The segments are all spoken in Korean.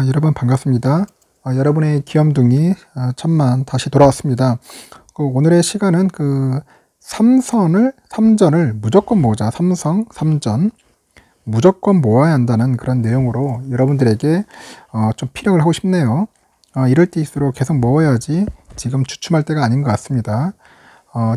여러분 반갑습니다. 여러분의 귀염둥이 천만 다시 돌아왔습니다. 오늘의 시간은 삼전을 무조건 모으자. 삼성 3전 무조건 모아야 한다는 그런 내용으로 여러분들에게 좀 피력을 하고 싶네요. 이럴 때일수록 계속 모아야지 지금 주춤할 때가 아닌 것 같습니다.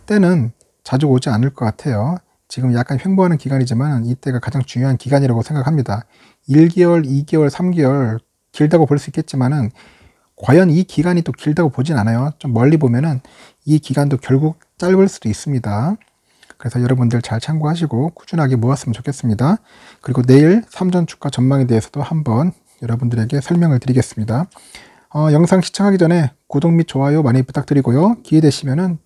때는 자주 오지 않을 것 같아요. 지금 약간 횡보하는 기간이지만 이때가 가장 중요한 기간이라고 생각합니다. 1개월, 2개월, 3개월 길다고 볼 수 있겠지만은 과연 이 기간이 또 길다고 보진 않아요. 좀 멀리 보면은 이 기간도 결국 짧을 수도 있습니다. 그래서 여러분들 잘 참고하시고 꾸준하게 모았으면 좋겠습니다. 그리고 내일 3전 주가 전망에 대해서도 한번 여러분들에게 설명을 드리겠습니다. 영상 시청하기 전에 구독 및 좋아요 많이 부탁드리고요. 기회 되시면은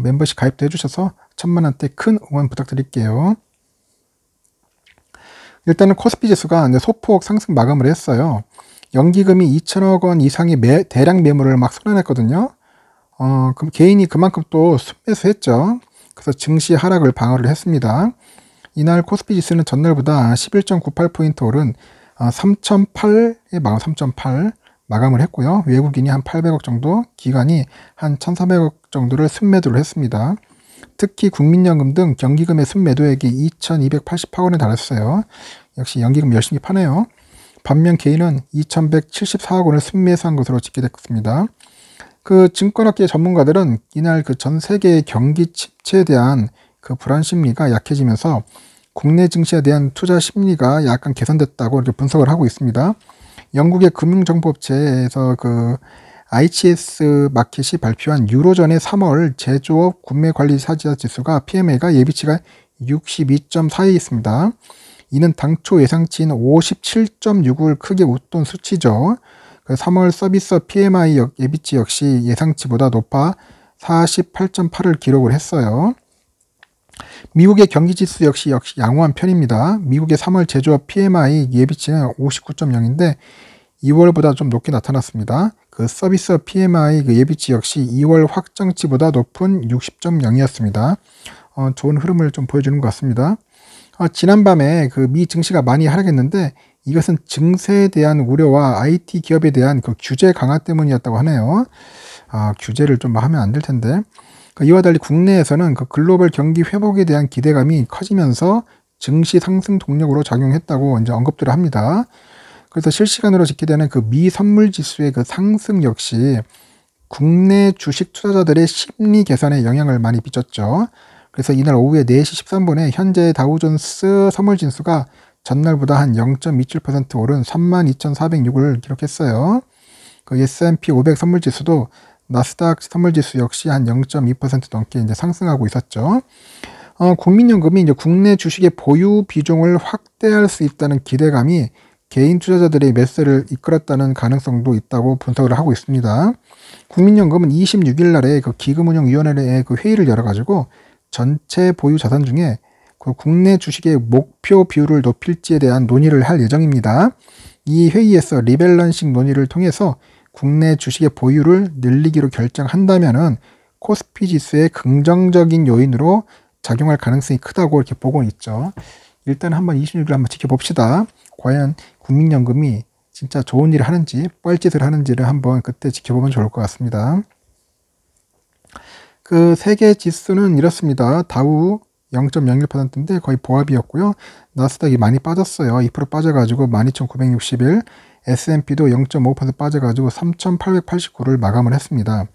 멤버십 가입도 해주셔서 1000만원대 큰 응원 부탁드릴게요. 일단은 코스피 지수가 소폭 상승 마감을 했어요. 연기금이 2천억 원 이상의 대량 매물을 막 쏟아냈거든요. 그럼 개인이 그만큼 또 순매수했죠. 그래서 증시 하락을 방어를 했습니다. 이날 코스피 지수는 전날보다 11.98포인트 오른 3.8 마감을 했고요. 외국인이 한 800억 정도, 기관이 한 1,400억 정도를 순매도를 했습니다. 특히 국민연금 등 연기금의 순매도액이 2,288억 원에 달했어요. 역시 연기금 열심히 파네요. 반면 개인은 2,174억 원을 순매수한 것으로 집계됐습니다. 증권업계 전문가들은 이날 전 세계의 경기 침체에 대한 불안 심리가 약해지면서 국내 증시에 대한 투자 심리가 약간 개선됐다고 이렇게 분석을 하고 있습니다. 영국의 금융정보업체에서 IHS 마켓이 발표한 유로존의 3월 제조업 구매관리사지수 지수가 PMI가 예비치가 62.4에 있습니다. 이는 당초 예상치인 57.6을 크게 웃돈 수치죠. 3월 서비스업 PMI 예비치 역시 예상치보다 높아 48.8을 기록을 했어요. 미국의 경기지수 역시 양호한 편입니다. 미국의 3월 제조업 PMI 예비치는 59.0인데 2월보다 좀 높게 나타났습니다. 서비스업 PMI 예비치 역시 2월 확정치보다 높은 60.0이었습니다. 좋은 흐름을 좀 보여주는 것 같습니다. 지난밤에 미 증시가 많이 하락했는데 이것은 증세에 대한 우려와 IT 기업에 대한 규제 강화 때문이었다고 하네요. 규제를 좀 하면 안 될 텐데. 이와 달리 국내에서는 글로벌 경기 회복에 대한 기대감이 커지면서 증시 상승 동력으로 작용했다고 이제 언급들을 합니다. 그래서 실시간으로 집계되는 미 선물 지수의 상승 역시 국내 주식 투자자들의 심리 개선에 영향을 많이 미쳤죠. 그래서 이날 오후에 4시 13분에 현재 다우존스 선물 지수가 전날보다 한 0.27% 오른 32,406을 기록했어요. S&P 500 선물 지수도 나스닥 선물 지수 역시 한 0.2% 넘게 이제 상승하고 있었죠. 국민연금이 이제 국내 주식의 보유 비중을 확대할 수 있다는 기대감이 개인 투자자들의 매수를 이끌었다는 가능성도 있다고 분석을 하고 있습니다. 국민연금은 26일 날에 기금운용위원회의 회의를 열어가지고 전체 보유 자산 중에 국내 주식의 목표 비율을 높일지에 대한 논의를 할 예정입니다. 이 회의에서 리밸런싱 논의를 통해서 국내 주식의 보유를 늘리기로 결정한다면은 코스피 지수의 긍정적인 요인으로 작용할 가능성이 크다고 이렇게 보고 있죠. 일단 한번 26일 한번 지켜봅시다. 과연 국민연금이 진짜 좋은 일을 하는지 뻘짓을 하는지를 한번 그때 지켜보면 좋을 것 같습니다. 세계 지수는 이렇습니다. 다우 0.01%인데 거의 보합이었고요. 나스닥이 많이 빠졌어요. 2% 빠져가지고 12,961. S&P도 0.5% 빠져가지고 3,889를 마감을 했습니다.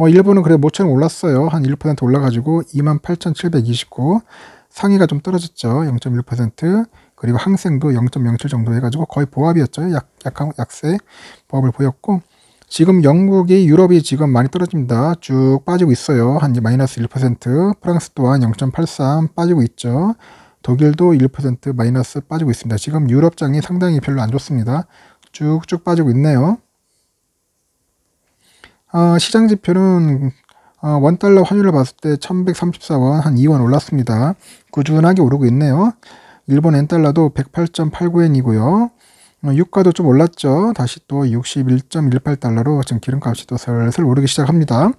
일본은 그래 모처럼 올랐어요. 한 1% 올라가지고 28,729. 상위가 좀 떨어졌죠. 0.1%. 그리고 항생도 0.07 정도 해가지고 거의 보합이었죠. 약세 보합을 보였고, 지금 영국이 유럽이 지금 많이 떨어집니다. 쭉 빠지고 있어요. 한 마이너스 1%. 프랑스 또한 0.83 빠지고 있죠. 독일도 1% 마이너스 빠지고 있습니다. 지금 유럽장이 상당히 별로 안 좋습니다. 쭉쭉 빠지고 있네요. 시장 지표는 원달러 환율을 봤을 때 1134원, 한 2원 올랐습니다. 꾸준하게 오르고 있네요. 일본 엔달러도 108.89엔이고요. 유가도 좀 올랐죠. 다시 또 61.18달러로 지금 기름값이 또 슬슬 오르기 시작합니다.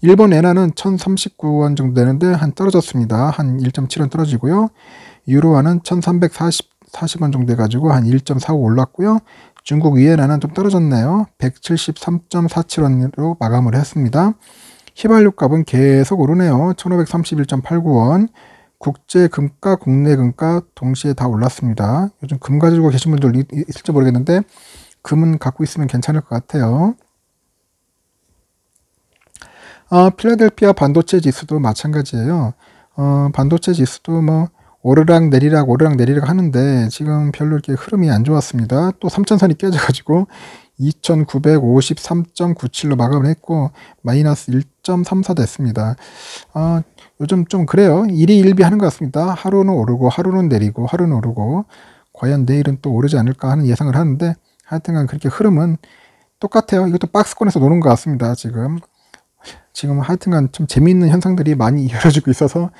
일본 엔화는 1039원 정도 되는데 한 떨어졌습니다. 한 1.7원 떨어지고요. 유로화는 1340원 정도 돼가지고 한 1.45 올랐고요. 중국 위엔화는 좀 떨어졌네요. 173.47원으로 마감을 했습니다. 휘발유 값은 계속 오르네요. 1531.89원. 국제 금가, 국내 금가 동시에 다 올랐습니다. 요즘 금 가지고 계신 분들 있을지 모르겠는데 금은 갖고 있으면 괜찮을 것 같아요. 필라델피아 반도체 지수도 마찬가지예요. 반도체 지수도 뭐 오르락 내리락 하는데 지금 별로 이렇게 흐름이 안 좋았습니다. 또 3천선이 깨져가지고 2953.97로 마감을 했고 마이너스 1.34 됐습니다. 요즘 좀 그래요. 일희일비 하는 것 같습니다. 하루는 오르고 하루는 내리고 하루는 오르고 과연 내일은 또 오르지 않을까 하는 예상을 하는데 하여튼간 그렇게 흐름은 똑같아요. 이것도 박스권에서 노는 것 같습니다. 지금 하여튼간 좀 재미있는 현상들이 많이 이어지고 있어서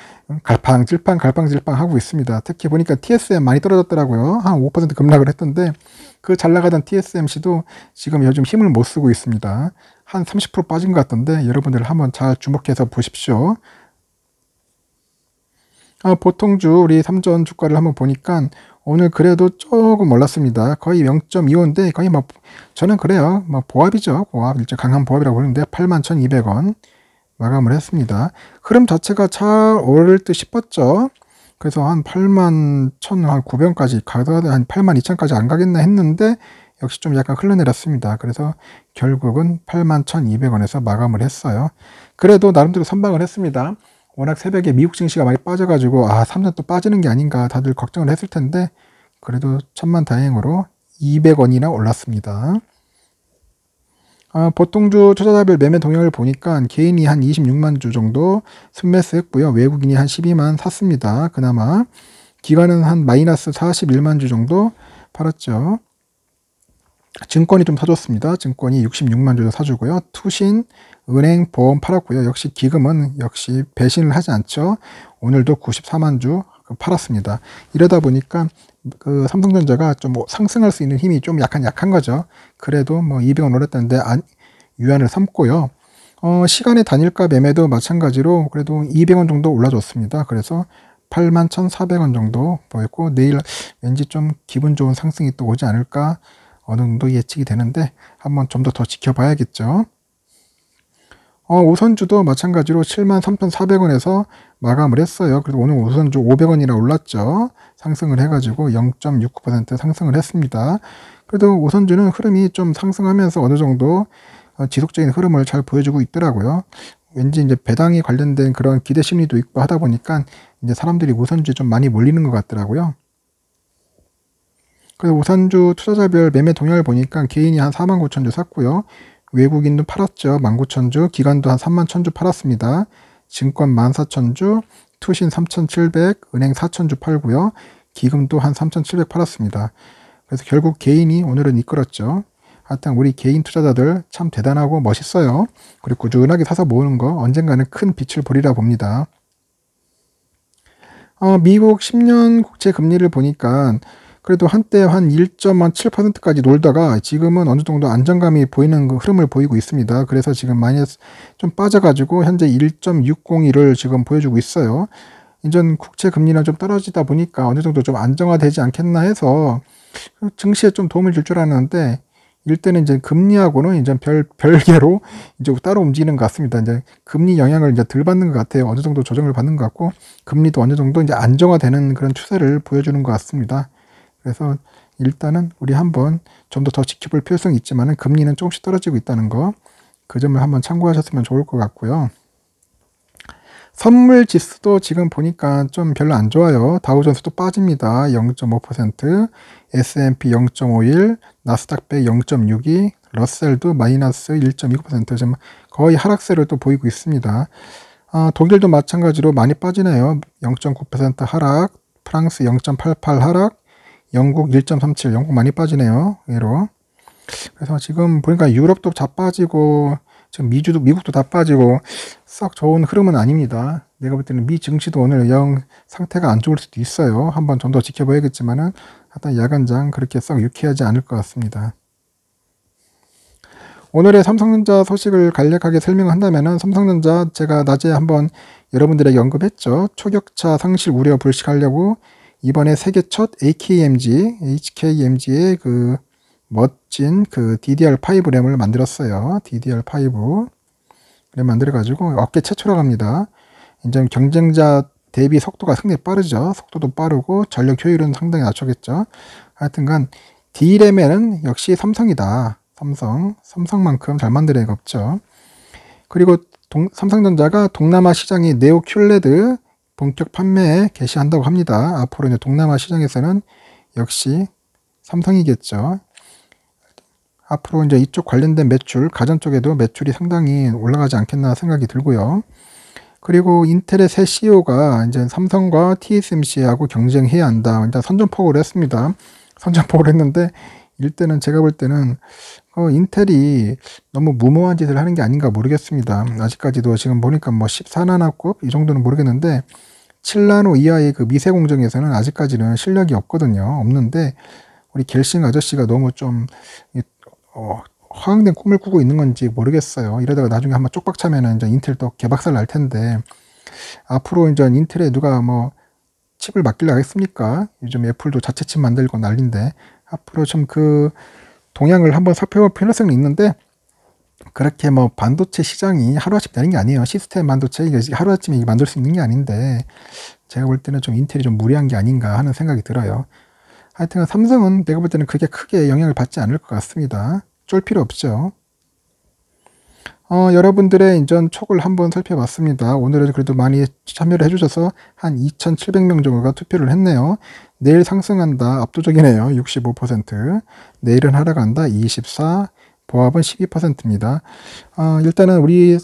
갈팡질팡 하고 있습니다. 특히 보니까 TSM 많이 떨어졌더라고요. 한 5% 급락을 했던데 그 잘 나가던 TSMC도 지금 요즘 힘을 못 쓰고 있습니다. 한 30% 빠진 것 같던데 여러분들 한번 잘 주목해서 보십시오. 보통주 우리 삼전 주가를 한번 보니까 오늘 그래도 조금 올랐습니다. 거의 0.25인데 거의 뭐 저는 그래요. 뭐 보합이죠. 보합 일종 강한 보합이라고 부르는데 81,200원 마감을 했습니다. 흐름 자체가 잘 오를 듯 싶었죠. 그래서 한 81,900원까지 가다가 한 82,000원까지 안 가겠나 했는데 역시 좀 약간 흘러내렸습니다. 그래서 결국은 81,200원에서 마감을 했어요. 그래도 나름대로 선방을 했습니다. 워낙 새벽에 미국 증시가 많이 빠져가지고 삼전 또 빠지는 게 아닌가 다들 걱정을 했을 텐데 그래도 천만다행으로 200원이나 올랐습니다. 보통주 투자자별 매매 동향을 보니까 개인이 한 26만 주 정도 순매수 했고요. 외국인이 한 12만 샀습니다. 그나마 기관은 한 마이너스 41만 주 정도 팔았죠. 증권이 좀 사줬습니다. 증권이 66만 주 사주고요. 투신, 은행, 보험 팔았고요. 역시 기금은 역시 배신을 하지 않죠. 오늘도 94만 주 팔았습니다. 이러다 보니까 그 삼성전자가 좀 상승할 수 있는 힘이 좀 약한 거죠. 그래도 뭐 200원 올랐다는데 유한을 삼고요. 시간의 단일가 매매도 마찬가지로 그래도 200원 정도 올라줬습니다. 그래서 81,400원 정도 보였고 내일 왠지 좀 기분 좋은 상승이 또 오지 않을까 어느 정도 예측이 되는데 한번 좀 더 지켜봐야겠죠. 우선주도 마찬가지로 73,400원에서 마감을 했어요. 그래서 오늘 우선주 500원이나 올랐죠. 상승을 해가지고 0.69% 상승을 했습니다. 그래도 우선주는 흐름이 좀 상승하면서 어느 정도 지속적인 흐름을 잘 보여주고 있더라고요. 왠지 이제 배당이 관련된 그런 기대 심리도 있고 하다 보니까 이제 사람들이 우선주에 좀 많이 몰리는 것 같더라고요. 그래서 우선주 투자자별 매매 동향을 보니까 개인이 한 49,000주 샀고요. 외국인도 팔았죠. 19,000주, 기관도 한 31,000주 팔았습니다. 증권 14,000주, 투신 3,700, 은행 4,000주 팔고요. 기금도 한 3,700 팔았습니다. 그래서 결국 개인이 오늘은 이끌었죠. 하여튼 우리 개인 투자자들 참 대단하고 멋있어요. 그리고 꾸준하게 사서 모으는 거 언젠가는 큰 빛을 보리라 봅니다. 미국 10년 국채 금리를 보니까 그래도 한때 한 1.7%까지 놀다가 지금은 어느 정도 안정감이 보이는 그 흐름을 보이고 있습니다. 그래서 지금 마이너스 좀 빠져가지고 현재 1.601을 지금 보여주고 있어요. 이전 국채 금리는 좀 떨어지다 보니까 어느 정도 좀 안정화되지 않겠나 해서 증시에 좀 도움을 줄 줄 알았는데 이때는 이제 금리하고는 이제 별개로 이제 따로 움직이는 것 같습니다. 이제 금리 영향을 이제 덜 받는 것 같아요. 어느 정도 조정을 받는 것 같고 금리도 어느 정도 이제 안정화되는 그런 추세를 보여주는 것 같습니다. 그래서 일단은 우리 한번 좀 더 지켜볼 필요성이 있지만은 금리는 조금씩 떨어지고 있다는 거, 그 점을 한번 참고하셨으면 좋을 것 같고요. 선물 지수도 지금 보니까 좀 별로 안 좋아요. 다우존스도 빠집니다. 0.5%, S&P 0.51, 나스닥100 0.62, 러셀도 마이너스 1.29% 지금 거의 하락세를 또 보이고 있습니다. 독일도 마찬가지로 많이 빠지네요. 0.9% 하락, 프랑스 0.88 하락, 영국 1.37, 영국 많이 빠지네요. 얘로. 그래서 지금 보니까 유럽도 다 빠지고 지금 미국도 다 빠지고 썩 좋은 흐름은 아닙니다. 내가 볼 때는 미 증시도 오늘 영 상태가 안 좋을 수도 있어요. 한번 좀 더 지켜봐야겠지만은 하여튼 야간장 그렇게 썩 유쾌하지 않을 것 같습니다. 오늘의 삼성전자 소식을 간략하게 설명한다면은 삼성전자 제가 낮에 한번 여러분들에게 언급했죠. 초격차 상실 우려 불식하려고 이번에 세계 첫 HKMG의 그 멋진 그 DDR5 램을 만들었어요. DDR5 램 만들어가지고 업계 최초라고 합니다. 이제 경쟁자 대비 속도가 상당히 빠르죠. 속도도 빠르고 전력 효율은 상당히 낮추겠죠. 하여튼간 D램에는 역시 삼성이다. 삼성만큼 잘 만들 애가 없죠. 그리고 삼성전자가 동남아 시장에 네오 큐레드 본격 판매에 개시한다고 합니다. 앞으로 이제 동남아 시장에서는 역시 삼성이겠죠. 앞으로 이제 이쪽 관련된 매출, 가전 쪽에도 매출이 상당히 올라가지 않겠나 생각이 들고요. 그리고 인텔의 새 CEO가 이제 삼성과 TSMC하고 경쟁해야 한다. 일단 선전포고를 했습니다. 선전포고를 했는데 일단은 제가 볼 때는 인텔이 너무 무모한 짓을 하는 게 아닌가 모르겠습니다. 아직까지도 지금 보니까 뭐 14나노급 이 정도는 모르겠는데 7나노 이하의 그 미세 공정에서는 아직까지는 실력이 없거든요. 없는데 우리 갤싱 아저씨가 너무 좀 허황된 꿈을 꾸고 있는 건지 모르겠어요. 이러다가 나중에 한번 쪽박 차면은 이제 인텔 또 개박살 날 텐데 앞으로 이제 인텔에 누가 뭐 칩을 맡기려 하겠습니까? 요즘 애플도 자체 칩 만들고 난리인데 앞으로 좀 그 동향을 한번 살펴볼 필요성이 있는데 그렇게 뭐 반도체 시장이 하루아침 되는 게 아니에요. 시스템 반도체 이게 하루아침에 만들 수 있는 게 아닌데 제가 볼 때는 좀 인텔이 좀 무리한 게 아닌가 하는 생각이 들어요. 하여튼 삼성은 내가 볼 때는 그게 크게 영향을 받지 않을 것 같습니다. 쫄 필요 없죠. 여러분들의 인전 촉을 한번 살펴봤습니다. 오늘은 그래도 많이 참여를 해주셔서 한 2,700명 정도가 투표를 했네요. 내일 상승한다 압도적이네요. 65%. 내일은 하락한다 24%. 보합은 12%입니다. 일단은 우리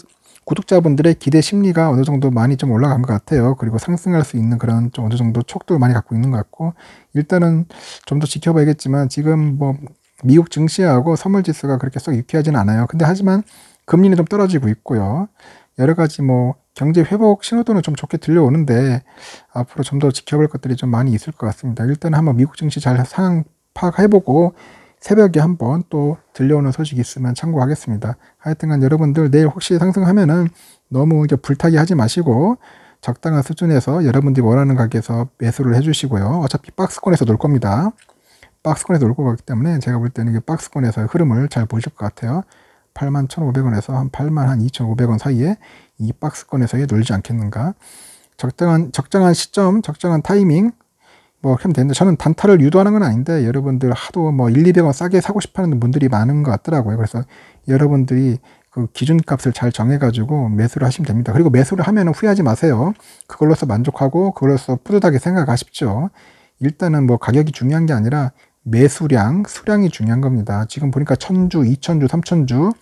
구독자분들의 기대 심리가 어느 정도 많이 좀 올라간 것 같아요. 그리고 상승할 수 있는 그런 좀 어느 정도 촉도 많이 갖고 있는 것 같고 일단은 좀 더 지켜봐야겠지만 지금 뭐 미국 증시하고 선물지수가 그렇게 썩 유쾌하지는 않아요. 근데 하지만 금리는 좀 떨어지고 있고요. 여러 가지 뭐 경제 회복 신호도는 좀 좋게 들려오는데 앞으로 좀 더 지켜볼 것들이 좀 많이 있을 것 같습니다. 일단 한번 미국 증시 잘 상황 파악해보고 새벽에 한번 또 들려오는 소식 있으면 참고하겠습니다. 하여튼간 여러분들 내일 혹시 상승하면은 너무 이제 불타기 하지 마시고 적당한 수준에서 여러분들이 원하는 가격에서 매수를 해주시고요. 어차피 박스권에서 놀 겁니다. 박스권에서 놀고 가기 때문에 제가 볼 때는 박스권에서의 흐름을 잘 보실 것 같아요. 81,500원에서 한 82,500원 사이에 이 박스권에서의 놀지 않겠는가. 적정한 시점, 적정한 타이밍 뭐 하면 되는데 저는 단타를 유도하는 건 아닌데 여러분들 하도 뭐 1, 200원 싸게 사고 싶어 하는 분들이 많은 것 같더라고요. 그래서 여러분들이 그 기준값을 잘 정해가지고 매수를 하시면 됩니다. 그리고 매수를 하면 후회하지 마세요. 그걸로서 만족하고 그걸로서 뿌듯하게 생각하십시오. 일단은 뭐 가격이 중요한 게 아니라 매수량, 수량이 중요한 겁니다. 지금 보니까 1,000주, 2,000주, 3,000주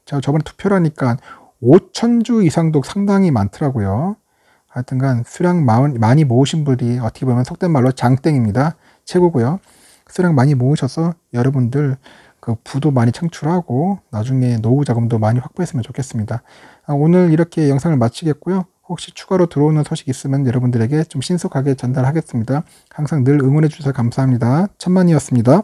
제가 저번에 투표를 하니까 5,000주 이상도 상당히 많더라고요. 하여튼간 수량 많이 모으신 분이 어떻게 보면 속된 말로 장땡입니다. 최고고요. 수량 많이 모으셔서 여러분들 그 부도 많이 창출하고 나중에 노후 자금도 많이 확보했으면 좋겠습니다. 오늘 이렇게 영상을 마치겠고요. 혹시 추가로 들어오는 소식 있으면 여러분들에게 좀 신속하게 전달하겠습니다. 항상 늘 응원해 주셔서 감사합니다. 천만이었습니다.